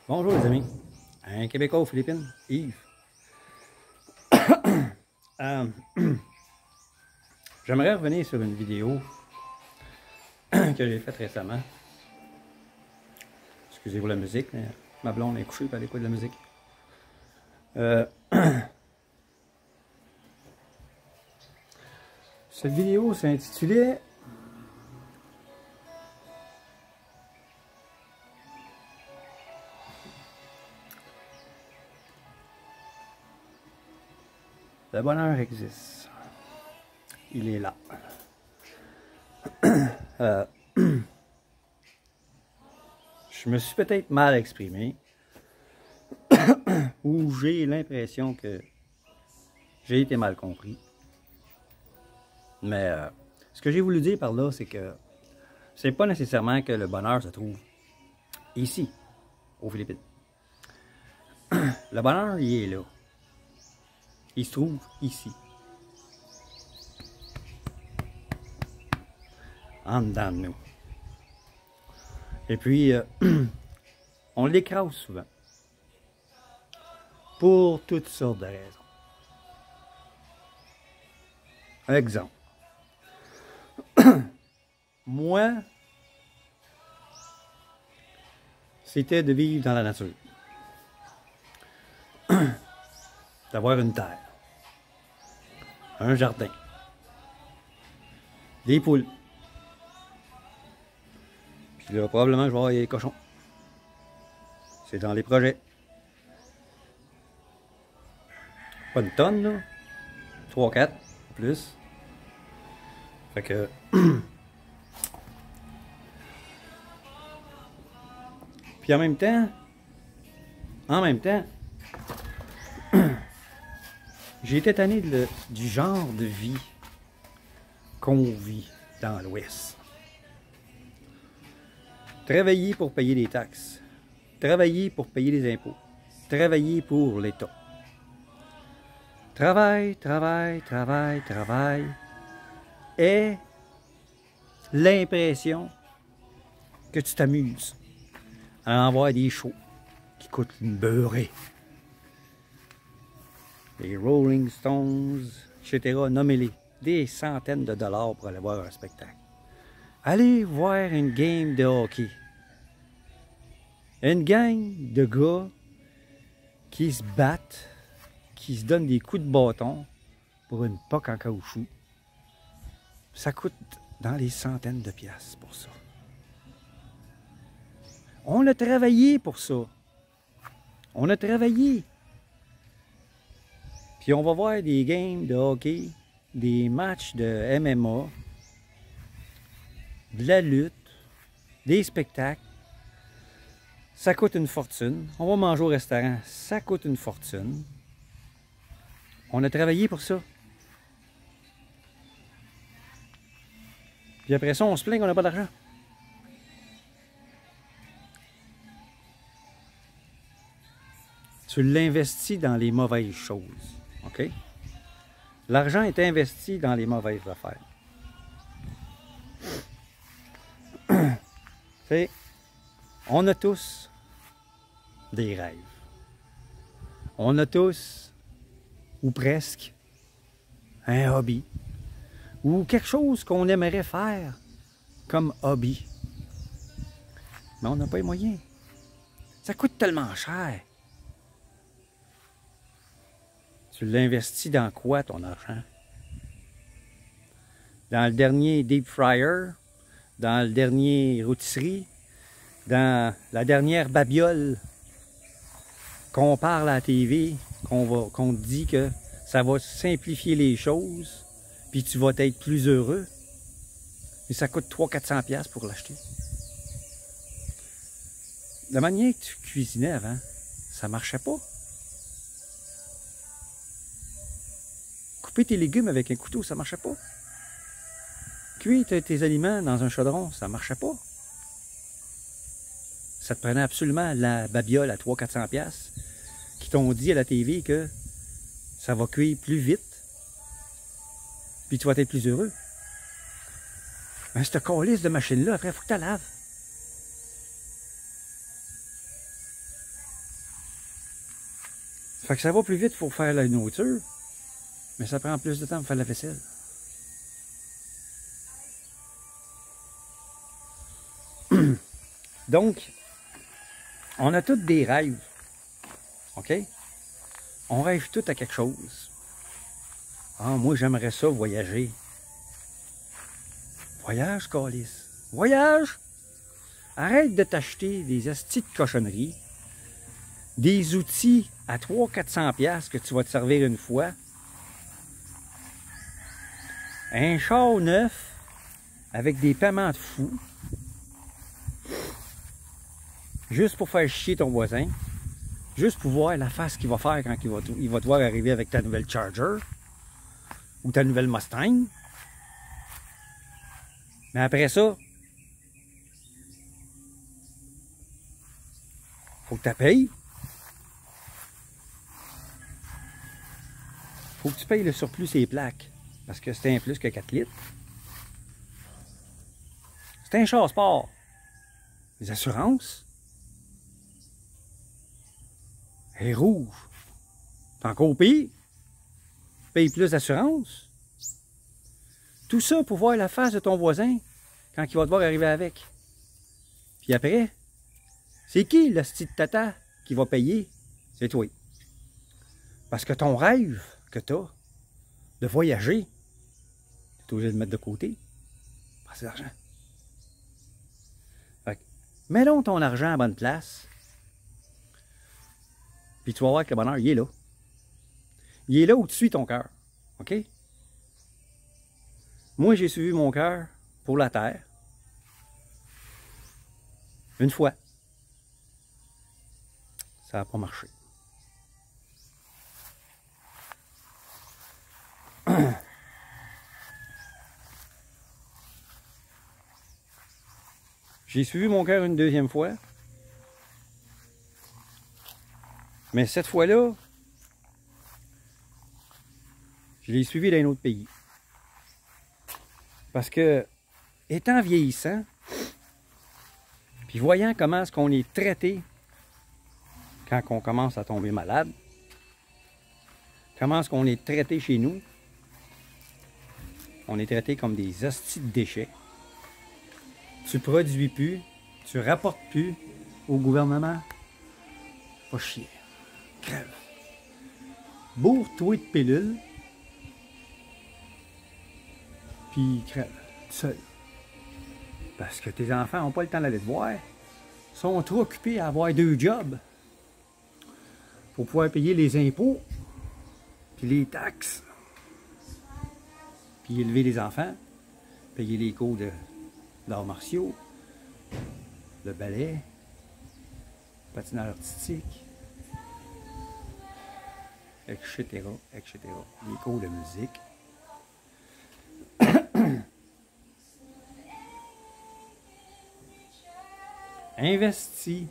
Bonjour les amis, un Québécois aux Philippines, Yves. Euh, J'aimerais revenir sur une vidéo que j'ai faite récemment. Excusez-vous la musique, mais ma blonde est couchée, elle écoute de la musique. Cette vidéo s'intitulait Le bonheur existe. Il est là. Je me suis peut-être mal exprimé ou j'ai l'impression que j'ai été mal compris. Mais ce que j'ai voulu dire par là, c'est que c'est pas nécessairement que le bonheur se trouve ici, aux Philippines. Le bonheur, il est là. Il se trouve ici. En dedans de nous. Et puis, on l'écrase souvent. Pour toutes sortes de raisons. Exemple. Moi, c'était de vivre dans la nature. D'avoir une terre. Un jardin. Des poules. Puis là, probablement, je vais avoir des cochons. C'est dans les projets. Pas une tonne, là. 3, 4, plus. Fait que... Puis en même temps, j'ai été tanné du genre de vie qu'on vit dans l'Ouest. Travailler pour payer des taxes. Travailler pour payer des impôts. Travailler pour l'État. Travail, travail, travail, travail. Et l'impression que tu t'amuses à en voir des shows qui coûtent une beurrée. Les Rolling Stones, etc. Nommez-les. Des centaines de dollars pour aller voir un spectacle. Allez voir une game de hockey. Une gang de gars qui se battent, qui se donnent des coups de bâton pour une poque en caoutchouc. Ça coûte dans les centaines de piastres pour ça. On a travaillé pour ça. On a travaillé. Puis on va voir des games de hockey, des matchs de MMA, de la lutte, des spectacles. Ça coûte une fortune. On va manger au restaurant. Ça coûte une fortune. On a travaillé pour ça. Puis après ça, on se plaint qu'on n'a pas d'argent. Tu l'investis dans les mauvaises choses. OK? L'argent est investi dans les mauvaises affaires. C'est, on a tous des rêves. On a tous, ou presque, un hobby. Ou quelque chose qu'on aimerait faire comme hobby. Mais on n'a pas les moyens. Ça coûte tellement cher. Tu l'investis dans quoi, ton argent? Dans le dernier deep fryer? Dans le dernier rôtisserie? Dans la dernière babiole qu'on parle à la TV? Qu'on te dit que ça va simplifier les choses, puis tu vas être plus heureux? Mais ça coûte 300-400$ pour l'acheter. La manière que tu cuisinais avant, ça marchait pas. Couper tes légumes avec un couteau, ça marchait pas. Cuire tes aliments dans un chaudron, ça marchait pas. Ça te prenait absolument la babiole à 300-400$ qui t'ont dit à la TV que ça va cuire plus vite, puis tu vas être plus heureux. Mais cette calice de machine-là, après, il faut que tu la laves. Fait que ça va plus vite pour faire la nourriture, mais ça prend plus de temps pour faire la vaisselle. Donc, on a tous des rêves, OK? On rêve tous à quelque chose. Ah, moi, j'aimerais ça voyager. Voyage, câlisse. Voyage! Arrête de t'acheter des astis de cochonneries, des outils à 300-400$ que tu vas te servir une fois, un char neuf avec des paiements de fou, juste pour faire chier ton voisin, juste pour voir la face qu'il va faire quand il va te voir arriver avec ta nouvelle Charger ou ta nouvelle Mustang. Mais après ça, faut que tu payes. Faut que tu payes le surplus et les plaques. Parce que c'est un plus que 4 litres. C'est un char sport. Les assurances. Et rouge. T'es encore pire. Paye plus d'assurance. Tout ça pour voir la face de ton voisin quand il va te voir arriver avec. Puis après, c'est qui le style de tata qui va payer? C'est toi. Parce que ton rêve que tu as de voyager, tu es obligé de le mettre de côté. Pas assez d'argent. Mets donc ton argent à la bonne place. Puis tu vas voir que le bonheur, il est là. Il est là où tu suis ton cœur. OK? Moi, j'ai suivi mon cœur pour la terre. Une fois. Ça n'a pas marché. J'ai suivi mon cœur une deuxième fois. Mais cette fois-là, je l'ai suivi dans un autre pays. Parce que, étant vieillissant, puis voyant comment est-ce qu'on est traité quand on commence à tomber malade, comment est-ce qu'on est traité chez nous, on est traité comme des hosties de déchets. Tu produis plus, tu rapportes plus au gouvernement. Pas chier. Crève. Bourre-toi de pilules. Puis crève. Seul. Parce que tes enfants n'ont pas le temps d'aller te voir. Ils sont trop occupés à avoir 2 jobs. Pour pouvoir payer les impôts. Puis les taxes. Puis élever les enfants. Payer les cours d'arts martiaux. Le ballet. Patinage artistique. Etc. Etc. Les cours de musique. Investis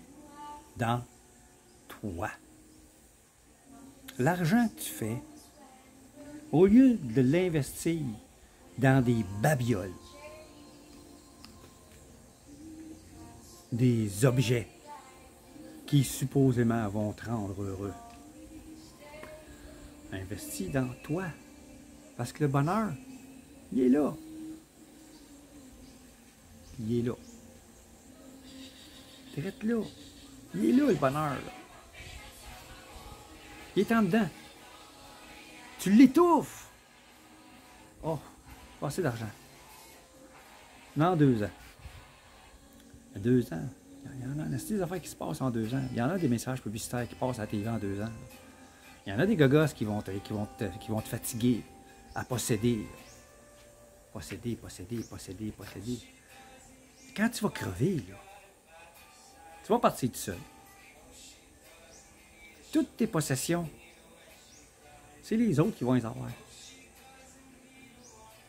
dans toi. L'argent que tu fais, au lieu de l'investir dans des babioles, des objets qui supposément vont te rendre heureux, investis dans toi. Parce que le bonheur, il est là. Il est là. Traite là. Il est là, le bonheur. Là. Il est en dedans. Tu l'étouffes. Oh, pas assez d'argent. Dans 2 ans. 2 ans. Il y en a des affaires qui se passent en 2 ans. Il y en a des messages publicitaires qui passent à la TV en 2 ans. Il y en a des gogos qui vont te fatiguer à posséder. Posséder, posséder, posséder, posséder. Quand tu vas crever, là, tu vas partir tout seul. Toutes tes possessions, c'est les autres qui vont les avoir.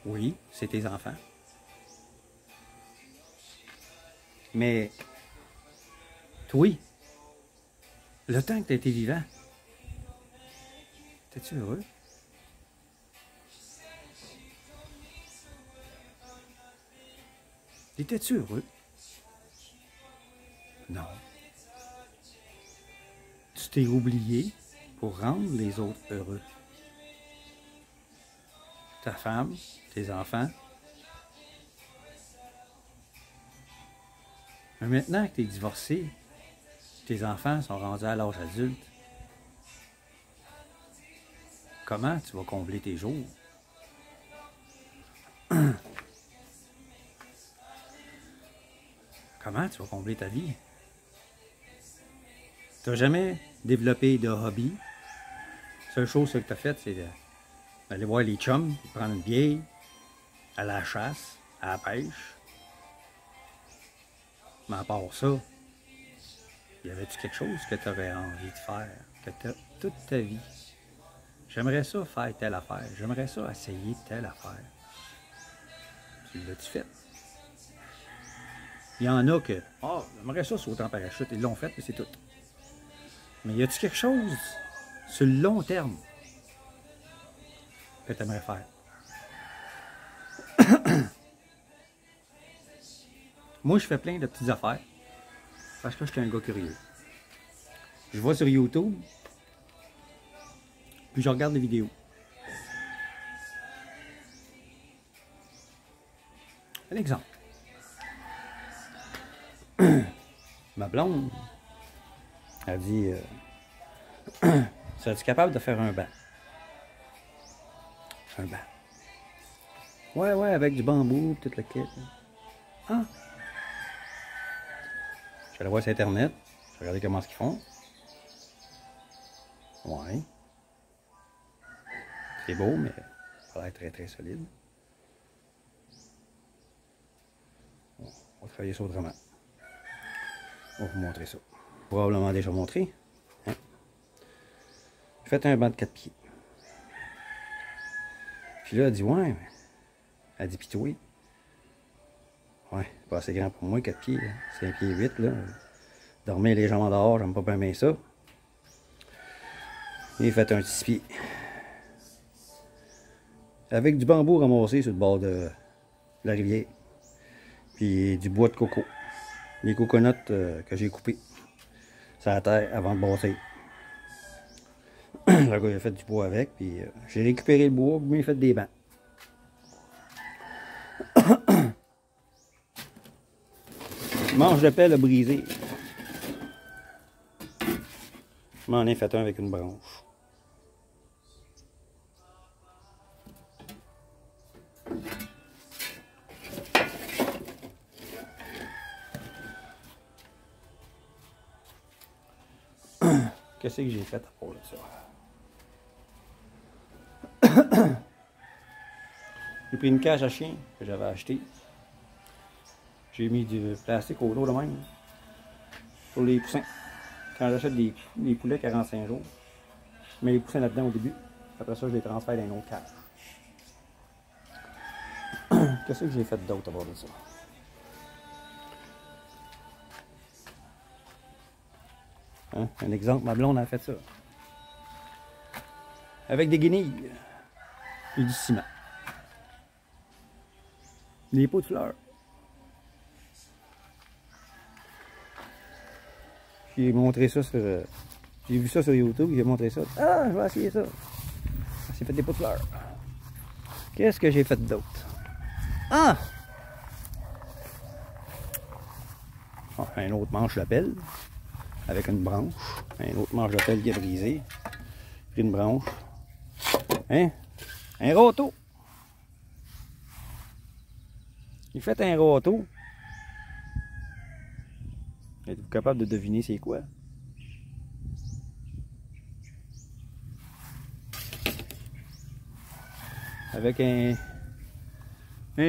Oui, c'est tes enfants. Mais, toi, le temps que tu as été vivant, t'es-tu heureux? Étais-tu heureux? Non. Tu t'es oublié pour rendre les autres heureux. Ta femme, tes enfants. Mais maintenant que tu es divorcé, tes enfants sont rendus à l'âge adulte, comment tu vas combler tes jours? Comment tu vas combler ta vie? Tu n'as jamais développé de hobby. La seule chose que tu as faite, c'est d'aller voir les chums, prendre une vieille, aller à la chasse, à la pêche. Mais à part ça, y avait-tu quelque chose que tu aurais envie de faire, que tu as toute ta vie? J'aimerais ça faire telle affaire, j'aimerais ça essayer telle affaire. Tu l'as-tu fait? Il y en a que, j'aimerais ça sauter en parachute, ils l'ont fait, mais c'est tout. Mais y a-tu quelque chose sur le long terme que tu aimerais faire? Moi, je fais plein de petites affaires parce que je suis un gars curieux. Je vais sur YouTube, puis je regarde des vidéos. Un exemple. Ma blonde a dit serais-tu capable de faire un banc? Un banc. Ouais, avec du bambou, tout le kit. Ah! Je suis allé voir sur Internet, je regardais comment ils font. Ouais. C'est beau, mais ça a l'air très très solide. On va travailler ça autrement. On va vous montrer ça. Probablement déjà montré. Hein? J'ai fait un banc de 4 pieds. Puis là, elle dit, ouais. Elle dit, pis toi? Ouais, c'est pas assez grand pour moi, 4 pieds. 5 pieds 8, là. Dormir les jambes en dehors, j'aime pas bien ça. J'ai fait un 6 pieds. Avec du bambou ramassé sur le bord de la rivière. Puis du bois de coco. Les coconuts que j'ai coupés. Ça la terre avant de bâtir. Le gars il a fait du bois avec, puis j'ai récupéré le bois, puis il a fait des bancs. Manche de pelle a brisé. Je m'en ai fait un avec une branche. Qu'est-ce que j'ai fait à part de ça? J'ai pris une cage à chien que j'avais acheté. J'ai mis du plastique autour de même pour les poussins. Quand j'achète des poulets 45 jours, je mets les poussins là-dedans au début. Après ça, je les transfère dans une autre cage. Qu'est-ce que j'ai fait d'autre à part de ça? Hein? Un exemple, ma blonde a fait ça. Avec des guenilles et du ciment. Des pots de fleurs. J'ai montré ça sur... j'ai vu ça sur YouTube, j'ai montré ça. Ah, je vais essayer ça. J'ai fait des pots de fleurs. Qu'est-ce que j'ai fait d'autre? Ah! Oh, un autre manche de pelle. Avec une branche. Un autre manche de pelle qui est brisé. J'ai pris une branche. Hein? Un râteau. Il fait un râteau. Êtes-vous capable de deviner c'est quoi? Avec un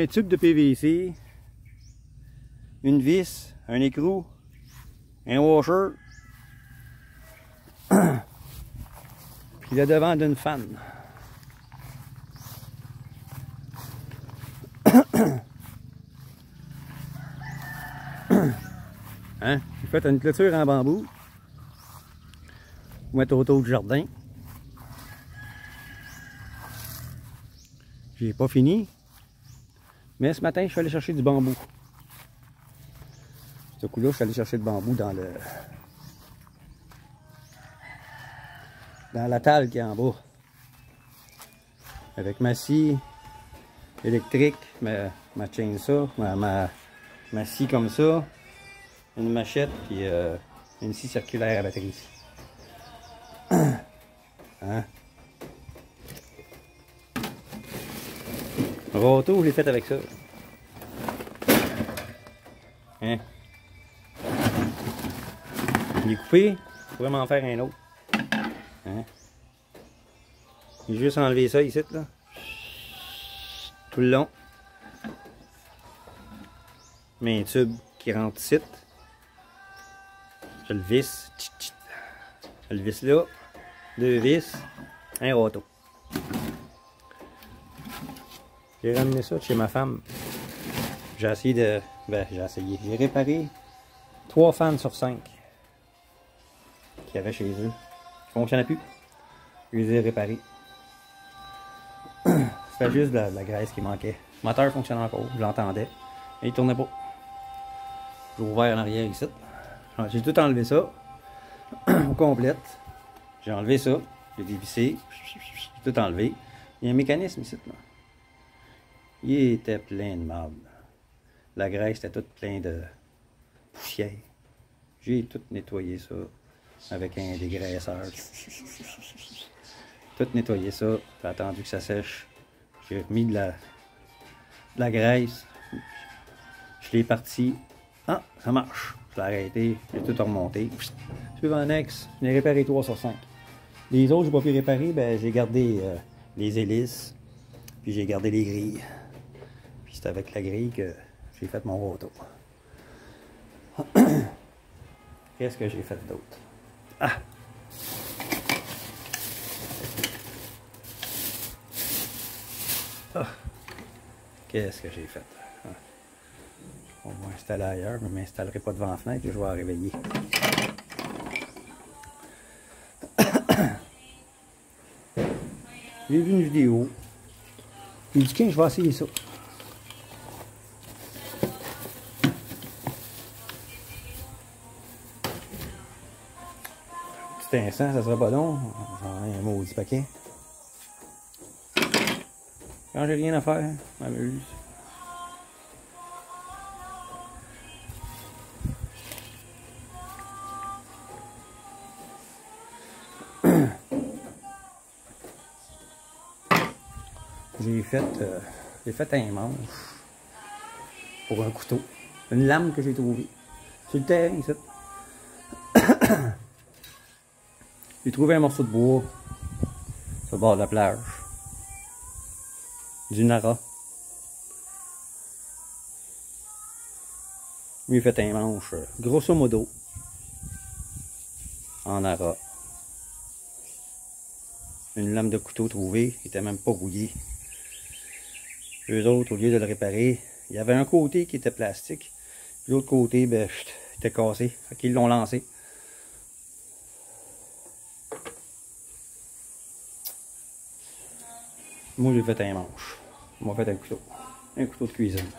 tube de PVC, une vis, un écrou, un washer, puis le devant d'une fan. Hein? J'ai fait une clôture en bambou pour mettre autour du jardin. J'ai pas fini, mais ce matin je suis allé chercher du bambou. Ce coup-là, je suis allé chercher du bambou dans dans la table qui est en bas. Avec ma scie électrique, ma chainsaw, ma scie comme ça, une machette, puis une scie circulaire à batterie. Hein? Le râteau, je l'ai fait avec ça. Hein? Il est coupé, je pourrais m'en faire un autre. Hein? J'ai juste enlevé ça ici, là. Tout le long. Mais un tube qui rentre ici. Je le visse. Je le visse là. 2 vis. Un râteau. J'ai ramené ça de chez ma femme. J'ai essayé de... Ben, j'ai essayé. J'ai réparé 3 fans sur 5 qu'il y avait chez eux. Ils fonctionnaient plus. Je les ai réparés. C'était juste de la graisse qui manquait. Le moteur fonctionnait encore. Je l'entendais. Mais il tournait pas. J'ai ouvert en arrière ici. J'ai tout enlevé ça. Au complète. J'ai enlevé ça. J'ai dévissé. J'ai tout enlevé. Il y a un mécanisme ici. Là. Il était plein de marde. La graisse était toute pleine de poussière. J'ai tout nettoyé ça avec un dégraisseur. Tout nettoyé ça. J'ai attendu que ça sèche. J'ai remis de la graisse. Je l'ai parti. Ah, ça marche. Je l'ai arrêté. J'ai tout remonté. Suivant next, je l'ai réparé 3 sur 5. Les autres, je n'ai pas pu réparer. Ben, j'ai gardé les hélices. Puis j'ai gardé les grilles. Puis c'est avec la grille que j'ai fait mon râteau. Qu'est-ce que j'ai fait d'autre? Ah! Ah. Qu'est-ce que j'ai fait? Ah. On va m'installer ailleurs, mais je ne m'installerai pas devant la fenêtre, je vais la réveiller. J'ai vu une vidéo. J'ai dit, je vais essayer ça. Petit instant, ça sera pas long. J'en ai un maudit paquet. Quand j'ai rien à faire, je m'amuse. J'ai fait un manche pour un couteau. Une lame que j'ai trouvée. Sur le terrain, ici. J'ai trouvé un morceau de bois sur le bord de la plage. Du Nara. J'ai fait un manche, grosso modo, en Nara. Une lame de couteau trouvée, il était même pas rouillé. Eux autres, au lieu de le réparer, il y avait un côté qui était plastique, puis l'autre côté, ben, il était cassé. Fait qu'ils l'ont lancé. Moi, j'ai fait un manche. Moi, j'ai fait un couteau. Un couteau de cuisine.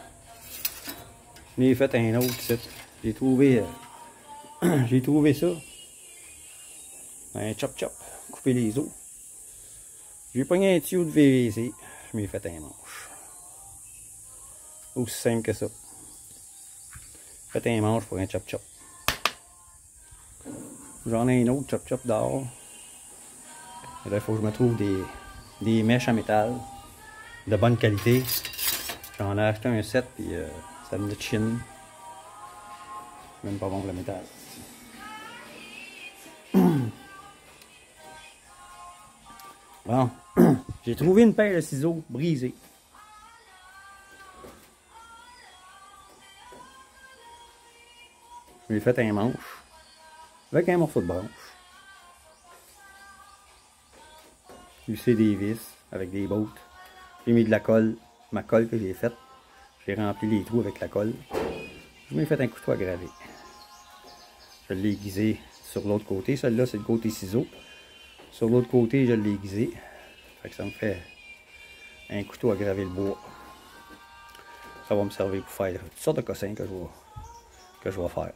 J'ai fait un autre ici. J'ai trouvé ça. Un chop-chop. Couper les os. J'ai pogné un tuyau de VVC. Je m'ai fait un manche. Aussi simple que ça. J'ai fait un manche pour un chop-chop. J'en ai un autre chop-chop dehors. Là, il faut que je me trouve des mèches à métal de bonne qualité. J'en ai acheté un set, puis ça venait de Chine. C'est même pas bon pour le métal. Bon, j'ai trouvé une paire de ciseaux brisés. Je lui ai fait un manche avec un morceau de branche. J'ai usé des vis avec des bottes. J'ai mis de la colle, ma colle que j'ai faite. J'ai rempli les trous avec la colle. Je m'ai fait un couteau à graver. Je l'ai aiguisé sur l'autre côté. Celui-là, c'est le côté ciseau. Sur l'autre côté, je l'ai aiguisé. Fait que ça me fait un couteau à graver le bois. Ça va me servir pour faire toutes sortes de cossins que je vais faire.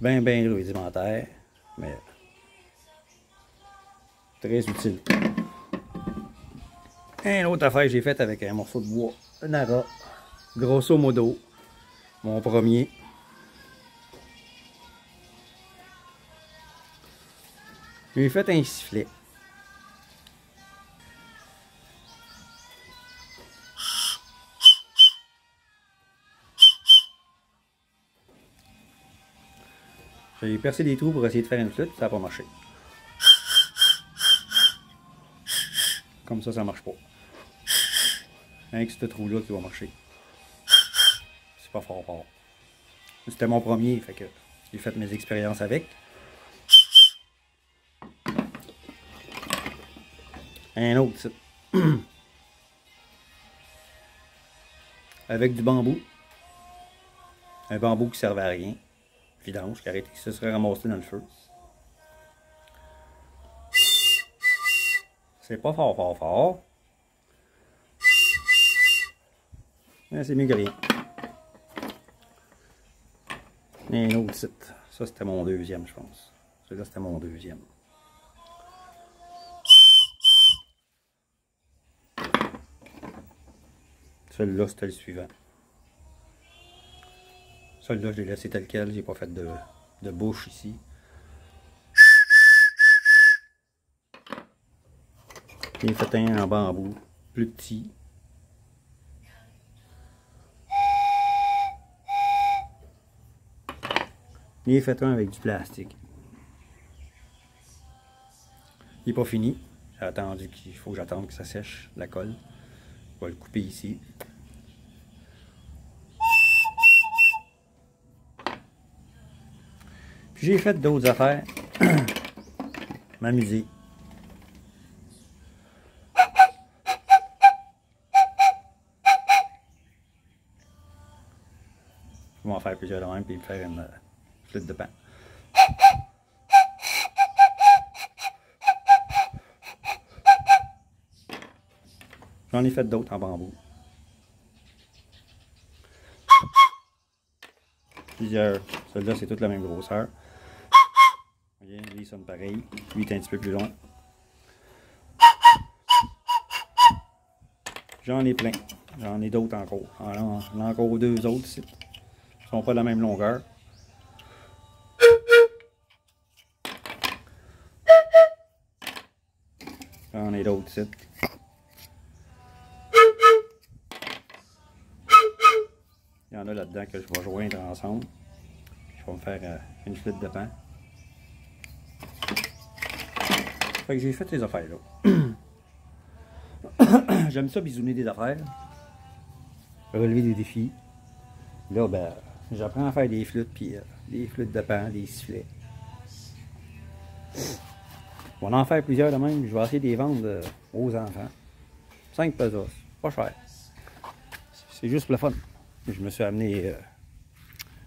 bien rudimentaire, mais très utile. Une autre affaire que j'ai faite avec un morceau de bois, un ara, grosso modo, mon premier. J'ai fait un sifflet. J'ai percé des trous pour essayer de faire une flûte, ça n'a pas marché. Comme ça marche pas. Rien que ce trou-là qui va marcher. C'est pas fort fort. C'était mon premier, fait que j'ai fait mes expériences avec. Un autre site. Avec du bambou. Un bambou qui servait à rien. Vidange, qui se serait ramassé dans le feu. C'est pas fort. Mais c'est mieux que rien. Et un autre site. Ça, c'était mon deuxième, je pense. Celui-là, c'était mon deuxième. Celui-là, c'était le suivant. Celui-là, je l'ai laissé tel quel. J'ai pas fait de bouche ici. J'ai fait un en bambou, plus petit. J'ai fait un avec du plastique. Il n'est pas fini. J'ai attendu qu'il faut que j'attende que ça sèche, la colle. Je vais le couper ici. Puis j'ai fait d'autres affaires. M'amuser. Je vais en faire plusieurs de même puis faire une flûte de pan. J'en ai fait d'autres en bambou. Plusieurs. Celui-là, c'est toute la même grosseur. Lui, il sonne pareil. Lui, il est un petit peu plus long. J'en ai plein. J'en ai d'autres encore. J'en ai encore deux autres ici. Ils sont pas de la même longueur. J'en ai d'autres ici. Il y en a là-dedans que je vais joindre ensemble. Je vais me faire une flûte de pan. Fait que j'ai fait ces affaires-là. J'aime ça bisouner des affaires. Relever des défis. Là, ben, j'apprends à faire des flûtes, puis des flûtes de pan, des sifflets. On va en faire plusieurs de même. Je vais essayer de les vendre aux enfants. 5 pesos. Pas cher. C'est juste pour le fun. Je me suis amené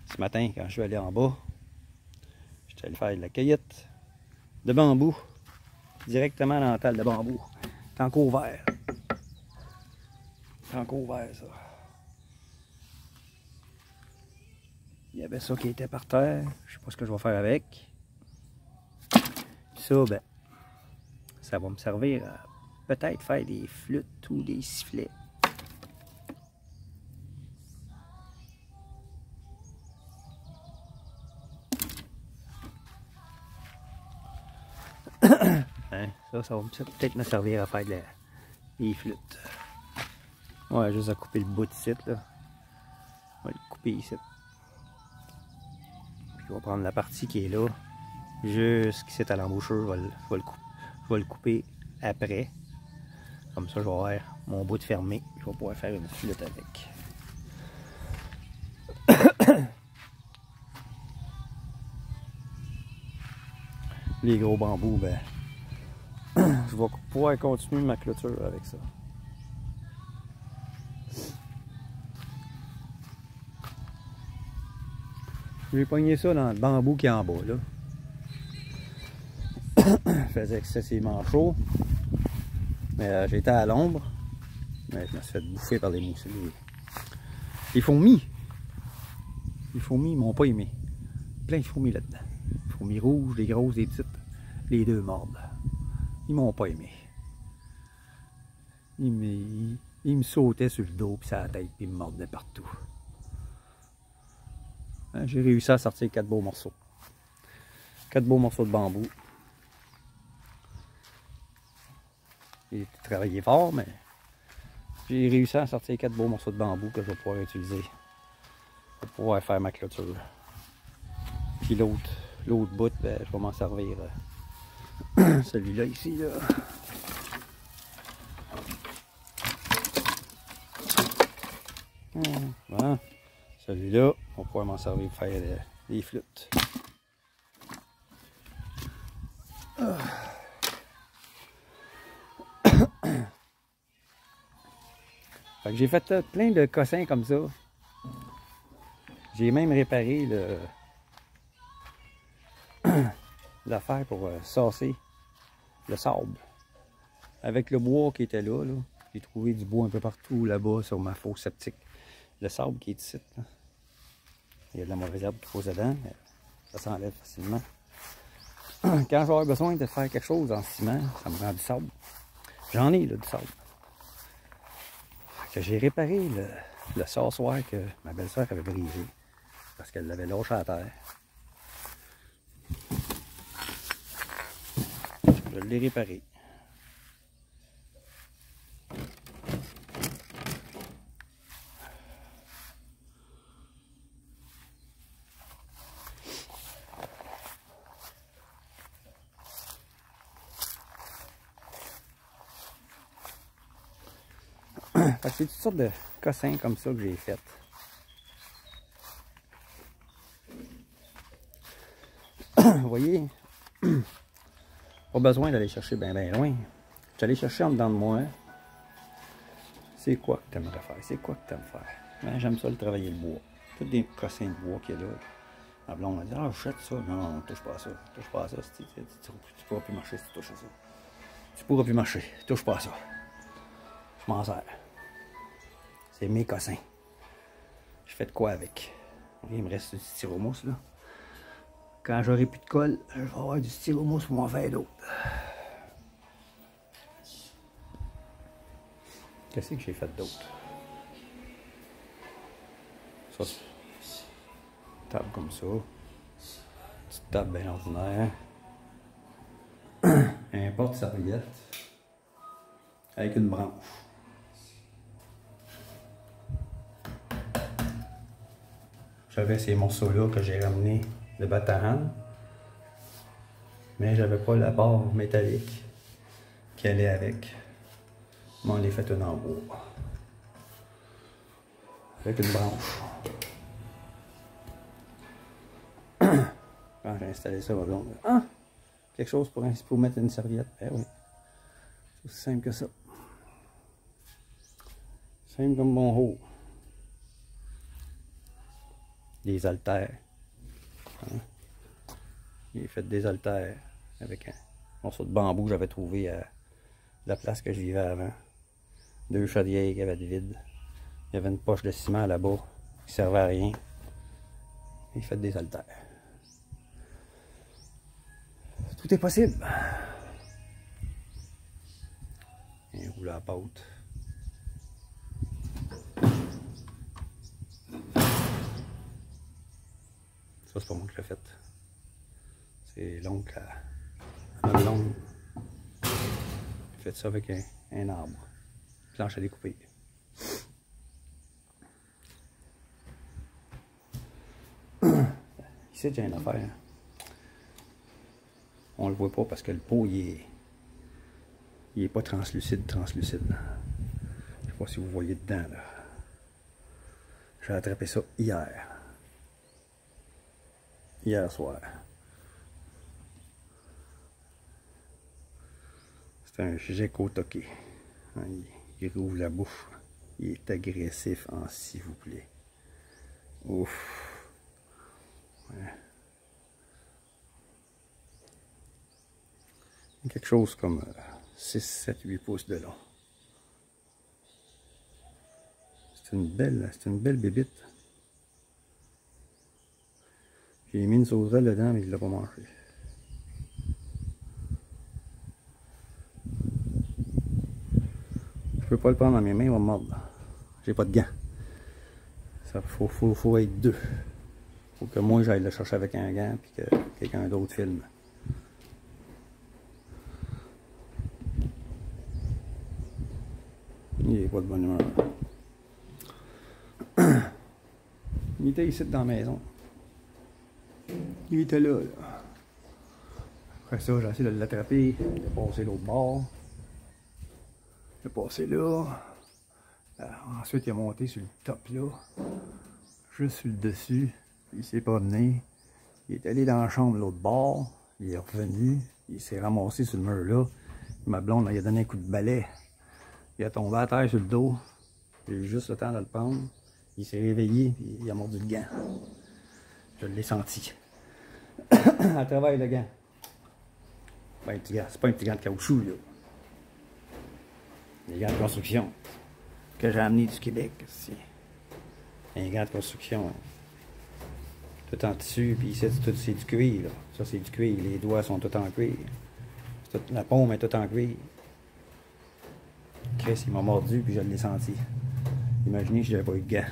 ce matin quand je suis allé en bas. J'étais allé faire de la cueillette de bambou. Directement dans la table de bambou. C'est encore vert. C'est encore vert, ça. Il y avait ça qui était par terre. Je sais pas ce que je vais faire avec. Ça, ben, ça va me servir à peut-être faire des flûtes ou des sifflets. Hein, ça va peut-être me servir à faire des flûtes. Ouais, juste à couper le bout de site, là. On va le couper ici. Puis je vais prendre la partie qui est là. Jusqu'ici à l'embouchure, je vais le couper après. Comme ça, je vais avoir mon bout de fermé. Je vais pouvoir faire une flûte avec. Les gros bambous, ben, je vais pouvoir continuer ma clôture avec ça. J'ai pogné ça dans le bambou qui est en bas, là. Il faisait excessivement chaud. Mais j'étais à l'ombre. Mais je me suis fait bouffer par les mousses. Les fourmis. Les fourmis, ils m'ont pas aimé. plein de fourmis là-dedans. Fourmis rouges, des grosses, des petites. Les deux mordent. Ils m'ont pas aimé. Ils me sautaient sur le dos, puis sur la tête, puis ils me mordaient partout. J'ai réussi à sortir 4 beaux morceaux. 4 beaux morceaux de bambou. J'ai travaillé fort, mais j'ai réussi à sortir 4 beaux morceaux de bambou que je vais pouvoir utiliser pour pouvoir faire ma clôture. Puis l'autre bout, ben, je vais m'en servir. Celui-là ici, là. Voilà. Celui-là, on va pouvoir m'en servir pour faire des flûtes. Fait que j'ai fait plein de cossins comme ça. J'ai même réparé l'affaire pour sasser le sable. Avec le bois qui était là, j'ai trouvé du bois un peu partout là-bas sur ma fosse septique. Le sable qui est ici, là. Il y a de la mauvaise herbe qui pousse dedans, mais ça s'enlève facilement. Quand je vais avoir besoin de faire quelque chose en ciment, ça me rend du sable. J'en ai là, du sable. J'ai réparé le sassoir que ma belle-sœur avait brisé parce qu'elle l'avait lâché à terre. Je l'ai réparé. C'est toutes sortes de cossins comme ça que j'ai fait. Vous voyez, pas besoin d'aller chercher bien loin. Je suis allé chercher en dedans de moi. C'est quoi que tu aimerais faire? C'est quoi que tu aimes faire? Ben, j'aime ça le travailler le bois. Tous des cossins de bois qu'il y a là. Ma blonde m'a dit, ah, jette ça. Non, touche pas à ça. Touche pas à ça. Tu pourras plus marcher si tu touches à ça. Tu pourras plus marcher. Touche pas à ça. Je m'en sers. C'est mes cossins. Je fais de quoi avec? Il me reste du styromousse là. Quand j'aurai plus de colle, je vais avoir du styromousse pour m'en faire d'autres. Qu'est-ce que j'ai fait d'autre? Ça, une table comme ça. Petite table bien ordinaire. Un porte-serviette. Avec une branche. J'avais ces morceaux-là que j'ai ramenés de Bataran. Mais j'avais pas la barre métallique qui allait avec. Mais on les fait une en bois. Avec une branche. Quand j'ai installé ça, donc, ah! Quelque chose pour mettre une serviette. Eh oui. C'est aussi simple que ça. Simple comme mon haut. Des haltères. Hein? J'ai fait des haltères avec un morceau de bambou que j'avais trouvé à la place que je vivais avant. 2 chaudières qui avaient de vide. Il y avait une poche de ciment là-bas qui servait à rien. J'ai fait des haltères. Tout est possible. Un rouleau à pâte. Ça, c'est pas moi qui l'ai fait. C'est l'oncle à ma blonde. J'ai fait ça avec un arbre. Planche à découper. Ici, j'ai une affaire. On le voit pas parce que le pot, il est pas translucide. Je sais pas si vous voyez dedans, là. J'ai attrapé ça hier. Hier soir. C'est un gecko toqué. Il rouvre la bouche. Il est agressif, en s'il vous plaît. Ouf. Ouais. Quelque chose comme 6, 7, 8 pouces de long. C'est une belle bébite. J'ai mis une sauterelle dedans, mais il l'a pas mangé. Je peux pas le prendre dans mes mains, il va me mordre. J'ai pas de gants. Ça faut être deux. Faut que moi j'aille le chercher avec un gant puis que quelqu'un d'autre filme. Il est pas de bonne humeur. Il était ici dans la maison. Il était là. Après ça, j'ai essayé de l'attraper. Il est passé l'autre bord. Il est passé là. Ensuite, il est monté sur le top là. Juste sur le dessus. Il s'est promené. Il est allé dans la chambre de l'autre bord. Il est revenu. Il s'est ramassé sur le mur là. Ma blonde, il a donné un coup de balai. Il a tombé à terre sur le dos. J'ai eu juste le temps de le prendre. Il s'est réveillé et il a mordu le gant. Je l'ai senti. À travers le gant. Ben, c'est pas un petit gant de caoutchouc, là. Des gants de construction. Que j'ai amené du Québec. Un gant de construction. Tout en tissu, puis ici, c'est du cuir, là. Ça, c'est du cuir. Les doigts sont tout en cuir. La paume est toute en cuir. Chris, il m'a mordu, puis je l'ai senti. Imaginez si j'avais pas eu de gants.